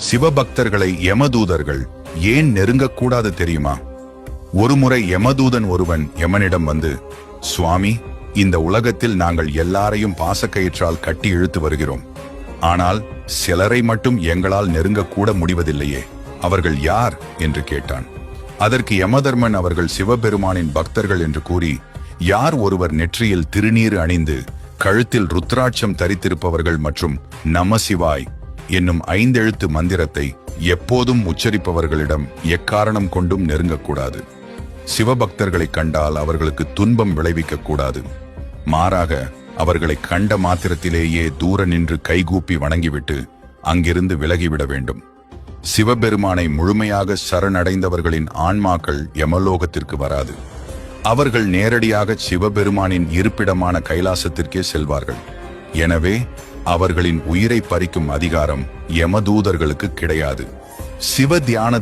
சிவபக்தர்களை யமதூதர்கள் ஏன் நெருங்கக்கூடாது தெரியுமா? ஒருமுறை யமதூதன் ஒருவன் யமனிடம் வந்து, சுவாமி, இந்த உலகத்தில் நாங்கள் எல்லாரையும் பாசக்கயிற்றால் கட்டி இழுத்து வருகிறோம். ஆனால் சிலரை மட்டும் எங்களால் நெருங்கக்கூட முடிவதில்லையே, அவர்கள் யார் என்று கேட்டான். அதற்கு யமதர்மன் அவர்கள் சிவபெருமானின் பக்தர்கள் என்று கூறி, யார் ஒருவர் நெற்றியில் திருநீறு அணிந்து கழுத்தில் ருத்ராட்சம் தரித்திருப்பவர்கள் மற்றும் நமசிவாய் என்னும் 5 எழுத்து மந்திரத்தை எப்போதும் உச்சரிப்பவர்களிடம் எக்காரணம் கொண்டும் நெருங்கக்கூடாது. சிவபக்தர்களை கண்டால் அவர்களுக்கு துன்பம் விளைவிக்க கூடாது. மாறாக அவர்களை கண்ட மாத்திரத்திலேயே தூர நின்று கைகூப்பி வணங்கிவிட்டு அங்கிருந்து விலகிவிட வேண்டும். சிவபெருமானை முழுமையாக சரணடைந்தவர்களின் ஆன்மாக்கள் யமலோகத்திற்கு வராது. அவர்கள் நேரடியாக சிவபெருமானின் இருப்பிடமான கைலாசத்திற்கே செல்வார்கள். எனவே அவர்களின் உயிரை பறிக்கும் அதிகாரம் யமதூதர்களுக்கு கிடையாது. சிவ தியான